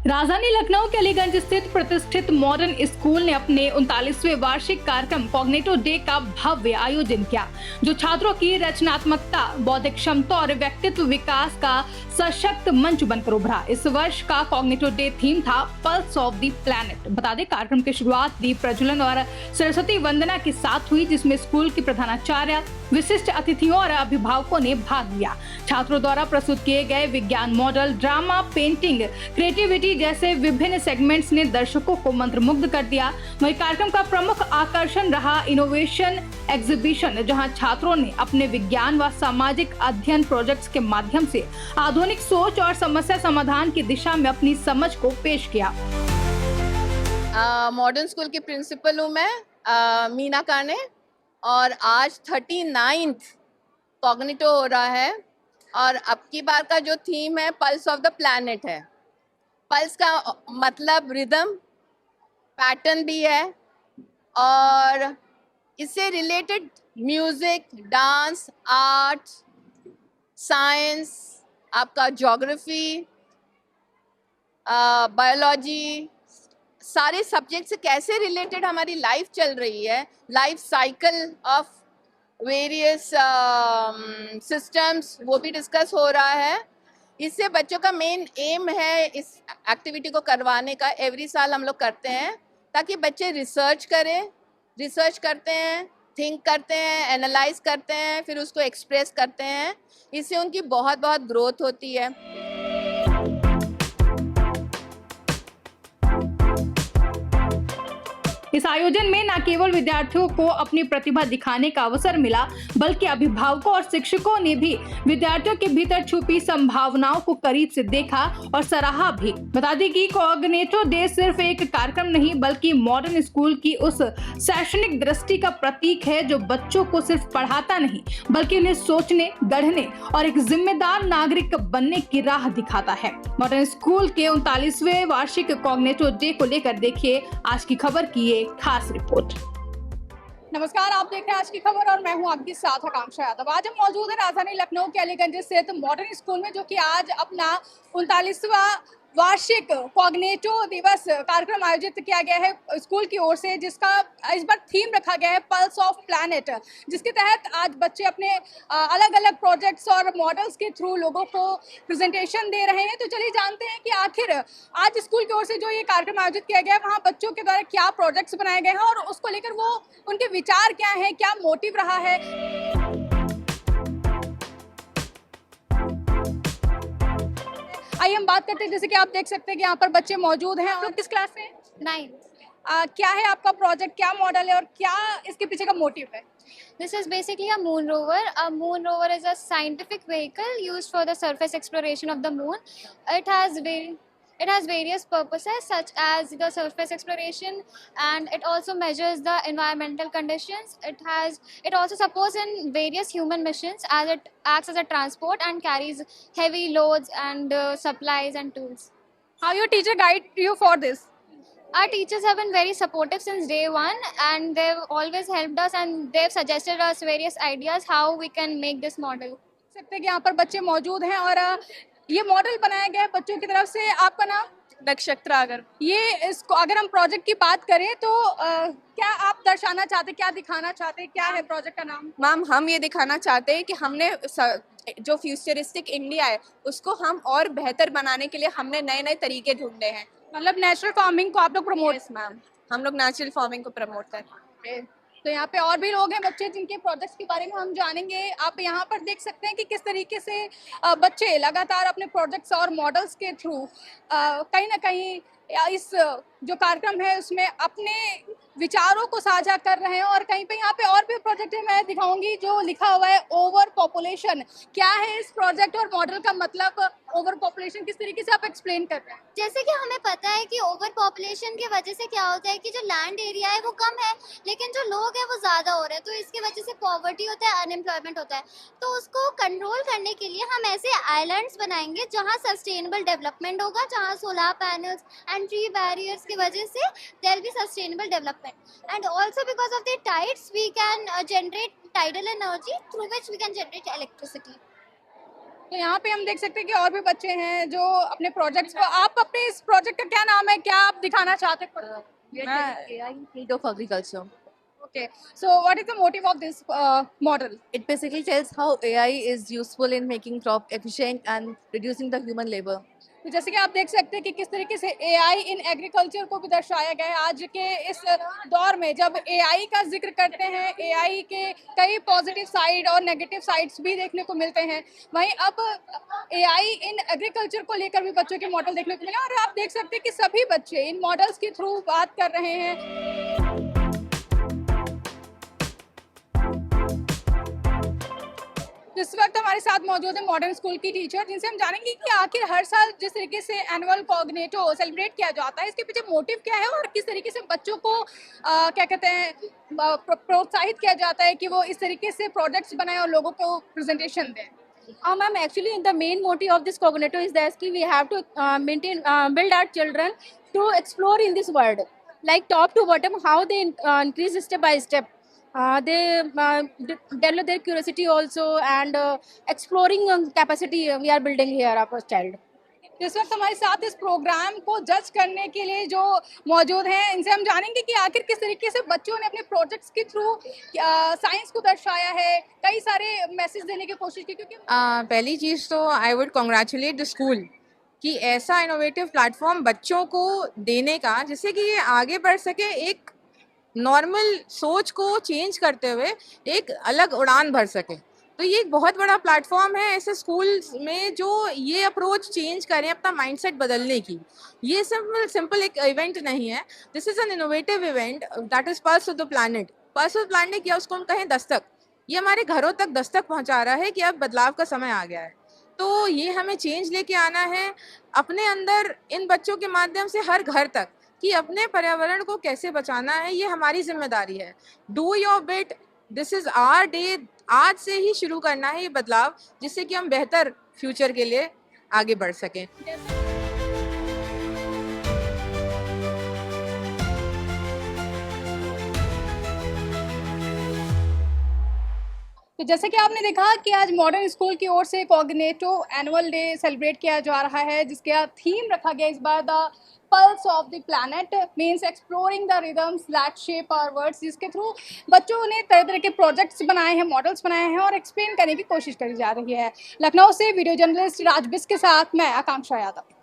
राजधानी लखनऊ के अलीगंज स्थित प्रतिष्ठित मॉडर्न स्कूल ने अपने 39वें वार्षिक कार्यक्रम कॉग्निटिव डे का भव्य आयोजन किया, जो छात्रों की रचनात्मकता, बौद्धिक क्षमता और व्यक्तित्व विकास का सशक्त मंच बनकर उभरा। इस वर्ष का कॉग्निटिव डे थीम था पल्स ऑफ द प्लैनेट। बता दें, कार्यक्रम की शुरुआत दीप प्रज्वलन और सरस्वती वंदना के साथ हुई, जिसमें स्कूल की प्रधानाचार्य, विशिष्ट अतिथियों और अभिभावकों ने भाग लिया। छात्रों द्वारा प्रस्तुत किए गए विज्ञान मॉडल, ड्रामा, पेंटिंग, क्रिएटिविटी जैसे विभिन्न सेगमेंट्स ने दर्शकों को मंत्रमुग्ध कर दिया। वहीं कार्यक्रम का प्रमुख आकर्षण रहा इनोवेशन एग्जीबिशन, जहां छात्रों ने अपने विज्ञान व सामाजिक अध्ययन प्रोजेक्ट्स के माध्यम से आधुनिक सोच और समस्या समाधान की दिशा में अपनी समझ को पेश किया। मॉडर्न स्कूल की प्रिंसिपल हूँ मैं, मीना काने, और आज 39th कॉग्निटिव हो रहा है। और अब की बार का जो थीम है पल्स ऑफ द प्लैनेट है। पल्स का मतलब रिदम, पैटर्न भी है, और इससे related music, dance, art, science, आपका ज्योग्राफी, बायोलॉजी, सारे सब्जेक्ट से कैसे रिलेटेड हमारी लाइफ चल रही है, life cycle of various systems, वो भी डिस्कस हो रहा है। इससे बच्चों का मेन एम है इस एक्टिविटी को करवाने का। एवरी साल हम लोग करते हैं ताकि बच्चे रिसर्च करते हैं, थिंक करते हैं, एनालाइज करते हैं, फिर उसको एक्सप्रेस करते हैं। इससे उनकी बहुत बहुत ग्रोथ होती है। इस आयोजन में न केवल विद्यार्थियों को अपनी प्रतिभा दिखाने का अवसर मिला, बल्कि अभिभावकों और शिक्षकों ने भी विद्यार्थियों के भीतर छुपी संभावनाओं को करीब से देखा और सराहा भी। बता दें कि कॉग्निटिव डे सिर्फ एक कार्यक्रम नहीं, बल्कि मॉडर्न स्कूल की उस शैक्षणिक दृष्टि का प्रतीक है जो बच्चों को सिर्फ पढ़ाता नहीं, बल्कि उन्हें सोचने, गढ़ने और एक जिम्मेदार नागरिक बनने की राह दिखाता है। मॉडर्न स्कूल के 39वें वार्षिक कॉग्निटिव डे को लेकर देखिए आज की खबर की खास रिपोर्ट। नमस्कार, आप देख रहे हैं आज की खबर और मैं हूं आपके साथ आकांक्षा यादव। आज हम मौजूद हैं राजधानी लखनऊ के अलीगंज स्थित मॉडर्न स्कूल में, जो कि आज अपना 39वां वार्षिक कॉग्निटिव दिवस कार्यक्रम आयोजित किया गया है स्कूल की ओर से, जिसका इस बार थीम रखा गया है पल्स ऑफ प्लैनेट, जिसके तहत आज बच्चे अपने अलग अलग प्रोजेक्ट्स और मॉडल्स के थ्रू लोगों को प्रेजेंटेशन दे रहे हैं। तो चलिए जानते हैं कि आखिर आज स्कूल की ओर से जो ये कार्यक्रम आयोजित किया गया है, वहाँ बच्चों के द्वारा क्या प्रोजेक्ट्स बनाए गए हैं और उसको लेकर वो उनके विचार क्या हैं, क्या मोटिव रहा है। आइए हम बात करते हैं। जैसे कि आप देख सकते हैं कि यहाँ पर बच्चे मौजूद हैं। आप लोग किस क्लास में हैं? 9th. क्या है आपका प्रोजेक्ट, क्या मॉडल है और क्या इसके पीछे का मोटिव है? This is basically a moon rover. A moon rover is a scientific vehicle used for the surface exploration of the moon. It has various purposes such as the surface exploration, and it also measures the environmental conditions. It also supports in various human missions as it acts as a transport and carries heavy loads and supplies and tools. How your teacher guide you for this? Our teachers have been very supportive since day one, and they've always helped us, and they've suggested us various ideas how we can make this model. देख सकते हैं कि यहाँ पर बच्चे मौजूद हैं और ये मॉडल बनाया गया है बच्चों की तरफ से। आपका नाम? नक्षत्रा। अगर इसको अगर हम प्रोजेक्ट की बात करें तो क्या आप दर्शाना चाहते, क्या दिखाना चाहते, क्या है प्रोजेक्ट का नाम? मैम, हम ये दिखाना चाहते हैं कि हमने जो फ्यूचरिस्टिक इंडिया है उसको हम और बेहतर बनाने के लिए हमने नए नए तरीके ढूंढे हैं। मतलब नेचुरल फार्मिंग को आप लोग प्रमोट? यस मैम, हम लोग नेचुरल फार्मिंग को प्रमोट कर रहे हैं। तो यहाँ पे और भी लोग हैं बच्चे जिनके प्रोजेक्ट्स के बारे में हम जानेंगे। आप यहाँ पर देख सकते हैं कि किस तरीके से बच्चे लगातार अपने प्रोजेक्ट्स और मॉडल्स के थ्रू कहीं ना कहीं इस जो कार्यक्रम है उसमें अपने विचारों को साझा कर रहे हैं। और कहीं पे यहाँ पे और भी प्रोजेक्ट है, मैं दिखाऊंगी, जो लिखा हुआ है ओवर पॉपुलेशन। क्या है इस प्रोजेक्ट और मॉडल का मतलब? ओवर पॉपुलेशन किस तरीके से आप एक्सप्लेन कर रहे हैं? जैसे कि हमें पता है कि ओवर पॉपुलेशन की वजह से क्या होता है कि जो लैंड एरिया है वो कम है, लेकिन जो लोग हैं वो ज़्यादा हो रहे हैं, तो इसकी वजह से पॉवर्टी होता है, अनएम्प्लॉयमेंट होता है। तो उसको कंट्रोल करने के लिए हम ऐसे आइलैंड्स बनाएंगे जहाँ सस्टेनेबल डेवलपमेंट होगा, जहाँ solar panels and tree barriers की वजह से there will be sustainable development, and also because of the tides we can generate tidal energy through which we can generate electricity. तो यहाँ पे हम देख सकते हैं कि और भी बच्चे हैं जो अपने प्रोजेक्ट्स को, आप अपने इस प्रोजेक्ट का क्या नाम है, क्या आप दिखाना चाहते हैं? AI field of agriculture. Okay, so what is the motive of this model? It basically tells how AI is useful in making crop efficient and reducing the human labor. तो जैसे कि आप देख सकते हैं कि किस तरीके से AI इन एग्रीकल्चर को भी दर्शाया गया है आज के इस दौर में। जब AI का जिक्र करते हैं, AI के कई पॉजिटिव साइड और नेगेटिव साइड्स भी देखने को मिलते हैं, वहीं अब AI इन एग्रीकल्चर को लेकर भी बच्चों के मॉडल देखने को मिले और आप देख सकते हैं कि सभी बच्चे इन मॉडल्स के थ्रू बात कर रहे हैं। इस वक्त हमारे साथ मौजूद है मॉडर्न स्कूल की टीचर, जिनसे हम जानेंगे कि आखिर हर साल जिस तरीके से एनुअल कॉग्निटो सेलिब्रेट किया जाता है, इसके पीछे मोटिव क्या है और किस तरीके से बच्चों को क्या कहते हैं प्रोत्साहित किया जाता है कि वो इस तरीके से प्रोजेक्ट्स बनाएं और लोगों को प्रेजेंटेशन दें। Ma'am, actually, the main motive of this cognitive is that we have to build our children to explore in this world, like top to bottom, how they increase step by step. They develop their curiosity also and exploring capacity we are building here of a child. इस वक्त हमारे साथ इस programme को जज करने के लिए जो मौजूद हैं, इनसे हम जानेंगे कि आखिर किस तरीके से बच्चों ने अपने प्रोजेक्ट्स के थ्रू साइंस को दर्शाया है, कई सारे मैसेज देने की कोशिश की। क्योंकि पहली चीज़ तो I would congratulate the school कि ऐसा इनोवेटिव प्लेटफॉर्म बच्चों को देने का, जिससे कि ये आगे बढ़ सके, एक नॉर्मल सोच को चेंज करते हुए एक अलग उड़ान भर सके। तो ये एक बहुत बड़ा प्लेटफॉर्म है ऐसे स्कूल में जो ये अप्रोच चेंज करें अपना माइंडसेट बदलने की। ये सिंपल एक इवेंट नहीं है, this is an innovative event that is pulse of the planet. Pulse of the planet या उसको हम कहें दस्तक, ये हमारे घरों तक दस्तक पहुंचा रहा है कि अब बदलाव का समय आ गया है। तो ये हमें चेंज लेके आना है अपने अंदर, इन बच्चों के माध्यम से हर घर तक, कि अपने पर्यावरण को कैसे बचाना है, ये हमारी जिम्मेदारी है। Do your bit, this is our day. आज से ही शुरू करना है ये बदलाव, जिससे कि हम बेहतर फ्यूचर के लिए आगे बढ़ सकें। तो जैसे कि आपने देखा कि आज मॉडर्न स्कूल की ओर से कॉग्निटो एनुअल डे सेलिब्रेट किया जा रहा है, जिसका थीम रखा गया इस बार the pulse of the planet, means exploring the rhythms that shape our words, जिसके थ्रू बच्चों ने तरह तरह के प्रोजेक्ट्स बनाए हैं, मॉडल्स बनाए हैं और एक्सप्लेन करने की कोशिश करी जा रही है। लखनऊ से वीडियो जर्नलिस्ट राजबिस के साथ मैं आकांक्षा यादव।